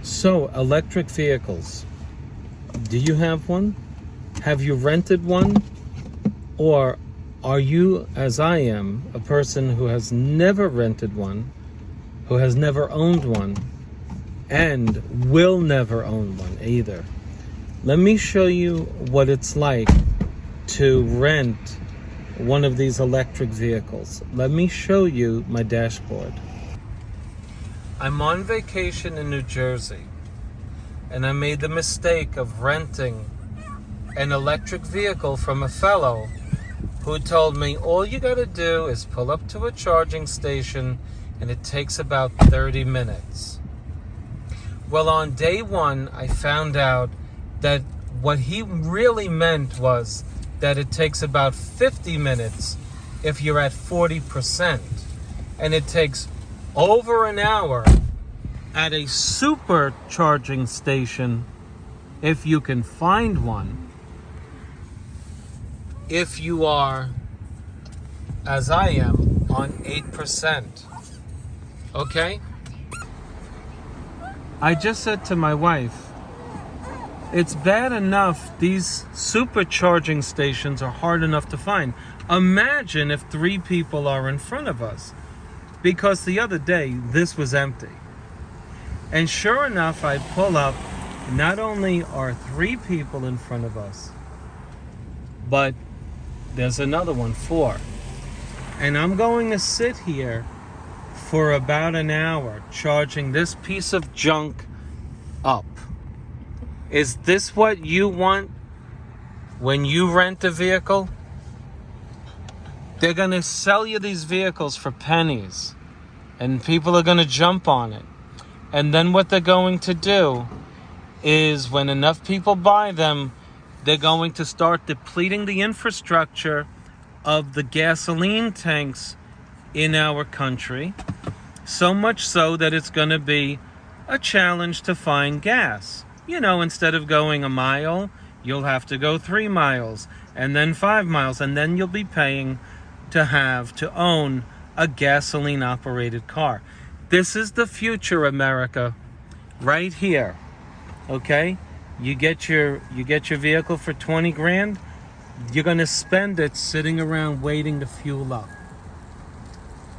So, electric vehicles. Do you have one? Have you rented one? Or are you, as I am, a person who has never rented one, who has never owned one, and will never own one either? Let me show you what it's like to rent one of these electric vehicles. Let me show you my dashboard. I'm on vacation in New Jersey, and I made the mistake of renting an electric vehicle from a fellow who told me all you gotta do is pull up to a charging station and it takes about 30 minutes. Well, on day one, I found out that what he really meant was that it takes about 50 minutes if you're at 40%, and it takes over an hour at a supercharging station, if you can find one, if you are, as I am, on 8%. Okay? I just said to my wife, it's bad enough these supercharging stations are hard enough to find. Imagine if 3 people are in front of us. Because the other day, this was empty. And sure enough, I pull up, not only are 3 people in front of us, but there's another one, 4. And I'm going to sit here for about an hour charging this piece of junk up. Is this what you want when you rent a vehicle? They're going to sell you these vehicles for pennies, and people are going to jump on it. And then what they're going to do is, when enough people buy them, they're going to start depleting the infrastructure of the gasoline tanks in our country, so much so that it's going to be a challenge to find gas. You know, instead of going a mile, you'll have to go 3 miles, and then 5 miles, and then you'll be paying to own a gasoline-operated car. This is the future, America, right here. Okay? You get your vehicle for 20 grand, you're going to spend it sitting around waiting to fuel up.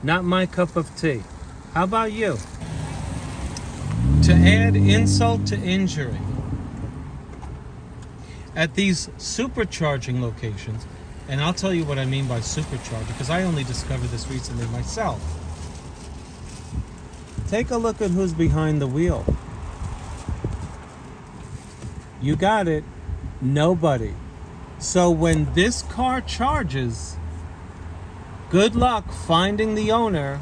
Not my cup of tea. How about you? To add insult to injury, at these supercharging locations, and I'll tell you what I mean by supercharger, because I only discovered this recently myself. Take a look at who's behind the wheel. You got it. Nobody. So when this car charges, good luck finding the owner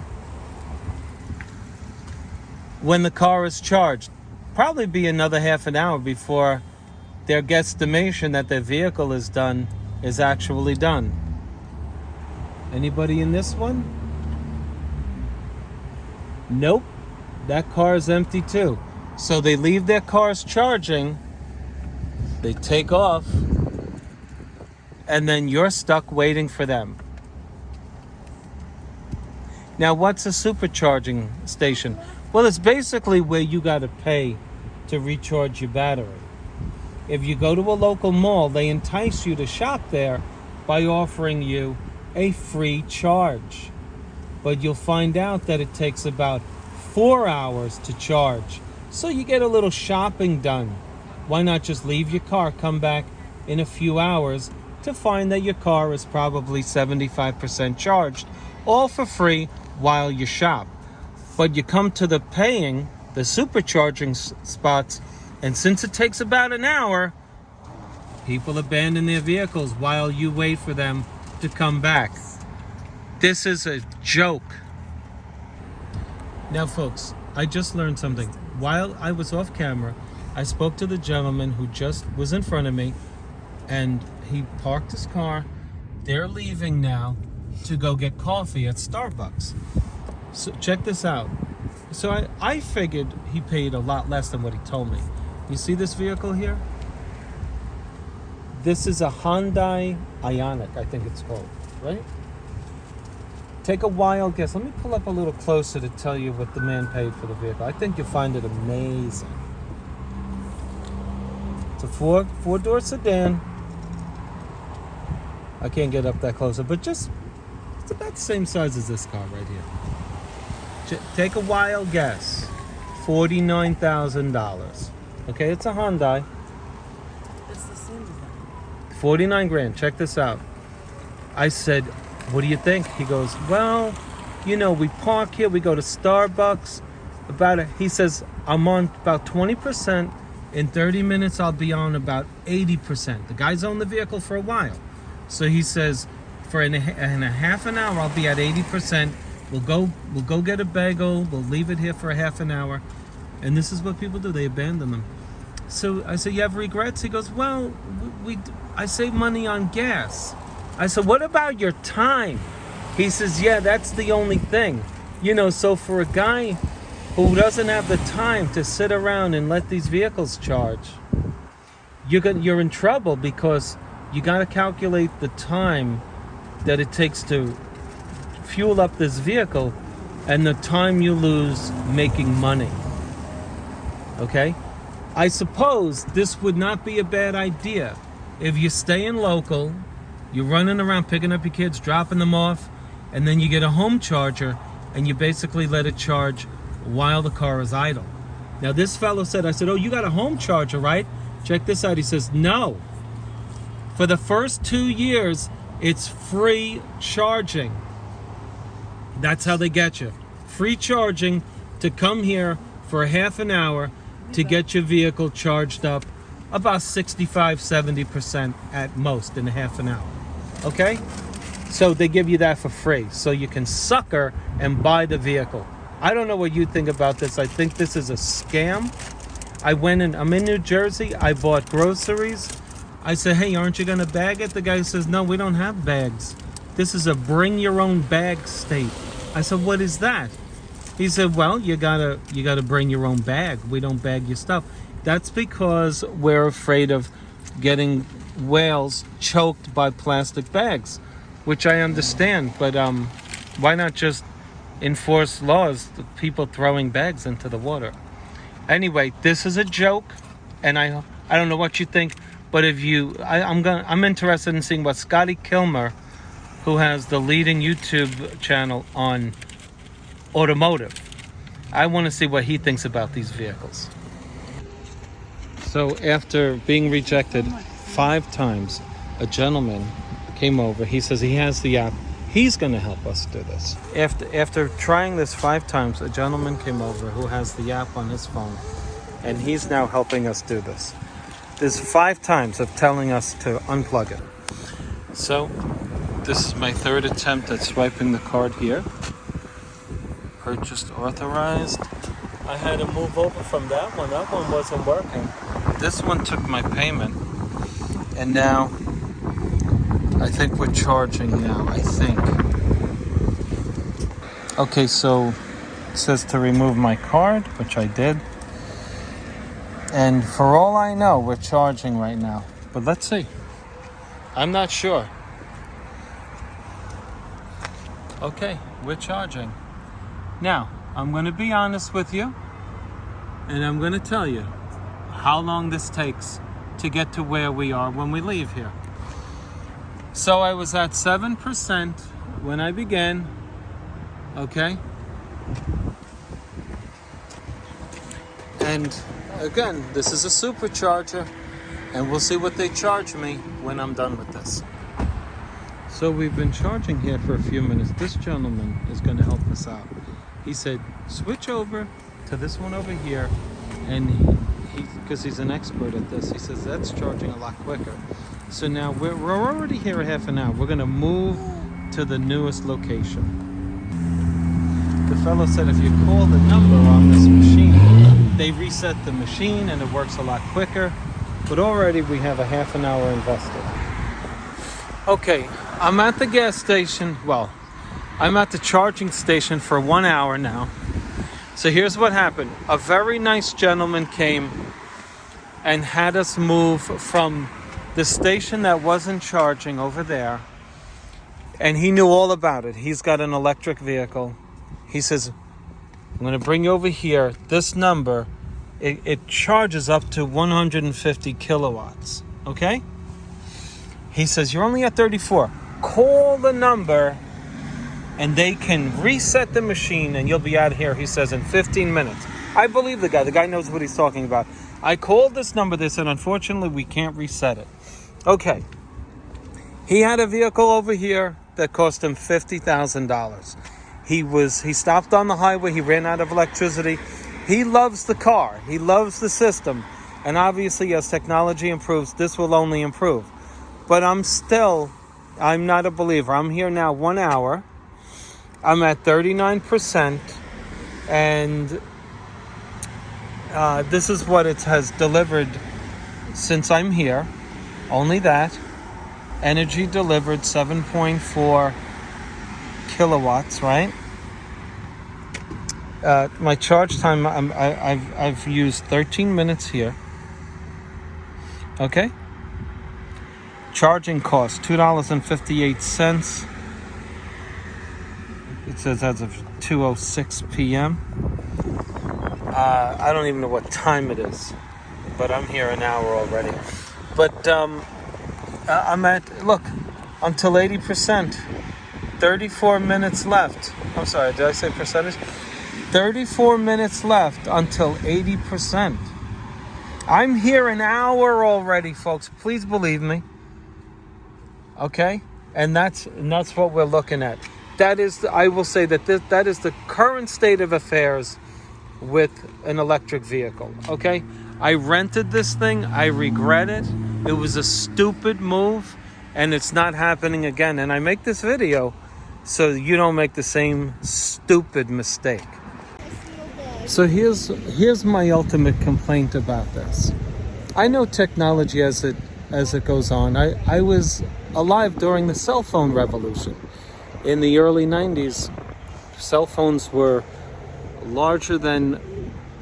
when the car is charged. Probably be another half an hour before their guesstimation that their vehicle is actually done. Anybody in this one? Nope. That car is empty too. So they leave their cars charging, they take off, and then you're stuck waiting for them. Now, what's a supercharging station? Well, it's basically where you got to pay to recharge your battery. If you go to a local mall, they entice you to shop there by offering you a free charge. But you'll find out that it takes about 4 hours to charge. So you get a little shopping done. Why not just leave your car, come back in a few hours to find that your car is probably 75% charged, all for free while you shop. But you come to the supercharging spots, and since it takes about an hour, people abandon their vehicles while you wait for them to come back. This is a joke. Now, folks, I just learned something. While I was off camera, I spoke to the gentleman who just was in front of me, and he parked his car. They're leaving now to go get coffee at Starbucks. So check this out. So I figured he paid a lot less than what he told me. You see this vehicle here? This is a Hyundai Ioniq, I think it's called, right? Take a wild guess. Let me pull up a little closer to tell you what the man paid for the vehicle. I think you'll find it amazing. It's a four-door sedan. I can't get up that closer, but it's about the same size as this car right here. Take a wild guess. $49,000. Okay, it's a Hyundai. It's the same design. 49 grand. Check this out. I said, what do you think? He goes, well, you know, we park here, we go to Starbucks. He says, I'm on about 20%. In 30 minutes, I'll be on about 80%. The guy's owned the vehicle for a while. So he says, in a half an hour, I'll be at 80%. We'll go get a bagel. We'll leave it here for a half an hour. And this is what people do. They abandon them. So I said, you have regrets? He goes, well, I save money on gas. I said, what about your time? He says, yeah, that's the only thing. You know, so for a guy who doesn't have the time to sit around and let these vehicles charge, you're in trouble, because you got to calculate the time that it takes to fuel up this vehicle and the time you lose making money. Okay? I suppose this would not be a bad idea if you're staying local, you're running around picking up your kids, dropping them off, and then you get a home charger and you basically let it charge while the car is idle. Now this fellow said, I said, oh, you got a home charger, right? Check this out. He says, no. For the first 2 years, it's free charging. That's how they get you. Free charging to come here for a half an hour to get your vehicle charged up about 65-70% at most in a half an hour. Okay? So they give you that for free, so you can sucker and buy the vehicle. I don't know what you think about this. I think this is a scam. I'm in New Jersey. I bought groceries. I said, hey, aren't you going to bag it? The guy says, no, we don't have bags. This is a bring your own bag state. I said, what is that? He said, well, you gotta bring your own bag. We don't bag your stuff. That's because we're afraid of getting whales choked by plastic bags, which I understand. But why not just enforce laws to people throwing bags into the water? Anyway, this is a joke, and I don't know what you think, but if I'm interested in seeing what Scotty Kilmer, who has the leading YouTube channel on automotive, I want to see what he thinks about these vehicles. So after being rejected 5 times, a gentleman came over. He says he has the app. He's going to help us do this. After trying this 5 times, a gentleman came over who has the app on his phone, and he's now helping us do this. There's 5 times of telling us to unplug it. So this is my 3rd attempt at swiping the card here. Purchased authorized. I had to move over from that one. That one wasn't working. This one took my payment, and now I think we're charging now, I think. Okay, so it says to remove my card, which I did. And for all I know, we're charging right now. But let's see. I'm not sure. Okay, we're charging. Now, I'm going to be honest with you, and I'm going to tell you how long this takes to get to where we are when we leave here. So I was at 7% when I began, okay? And again, this is a supercharger, and we'll see what they charge me when I'm done with this. So we've been charging here for a few minutes. This gentleman is going to help us out. He said, switch over to this one over here, and because he's an expert at this, he says that's charging a lot quicker. So now we're already here a half an hour. We're going to move to the newest location. The fellow said if you call the number on this machine, they reset the machine and it works a lot quicker. But already we have a half an hour invested. Okay, I'm at the gas station. Well, I'm at the charging station for 1 hour now. So here's what happened. A very nice gentleman came and had us move from the station that wasn't charging over there. And he knew all about it. He's got an electric vehicle. He says, I'm going to bring you over here. This number it charges up to 150 kilowatts. Okay? He says, you're only at 34. Call the number and they can reset the machine and you'll be out here, he says, in 15 minutes. I believe the guy. The guy knows what he's talking about. I called this number. They said, unfortunately, we can't reset it. Okay. He had a vehicle over here that cost him $50,000. He stopped on the highway. He ran out of electricity. He loves the car. He loves the system. And obviously, as technology improves, this will only improve. But I'm not a believer. I'm here now 1 hour. I'm at 39%. And this is what it has delivered since I'm here. Only that. Energy delivered 7.4 kilowatts, right? My charge time, I've used 13 minutes here. Okay? Charging cost $2.58. It says as of 2:06 p.m. I don't even know what time it is, but I'm here an hour already. But I'm until 80%. 34 minutes left. I'm sorry, did I say percentage? 34 minutes left until 80%. I'm here an hour already, folks. Please believe me. Okay? And that's what we're looking at. I will say that that is the current state of affairs with an electric vehicle. Okay? I rented this thing. I regret it. It was a stupid move, and it's not happening again. And I make this video so you don't make the same stupid mistake. So here's my ultimate complaint about this. I know technology as it goes on. I was alive during the cell phone revolution. In the early 90s, cell phones were larger than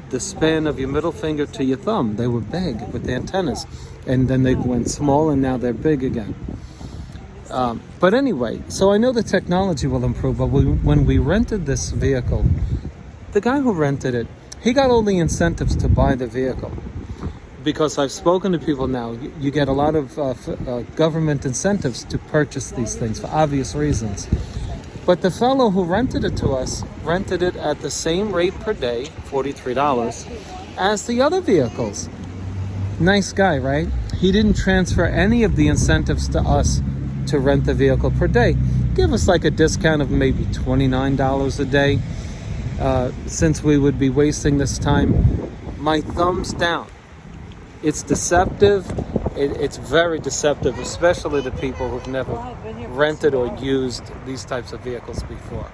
the span of your middle finger to your thumb. They were big with the antennas. And then they went small and now they're big again. But anyway, so I know the technology will improve, but when we rented this vehicle, the guy who rented it, he got all the incentives to buy the vehicle. Because I've spoken to people now, you get a lot of government incentives to purchase these things for obvious reasons. But the fellow who rented it to us rented it at the same rate per day, $43, as the other vehicles. Nice guy, right? He didn't transfer any of the incentives to us to rent the vehicle per day. Give us like a discount of maybe $29 a day, since we would be wasting this time. My thumbs down. It's deceptive. It's very deceptive, especially to people who've never rented or used these types of vehicles before.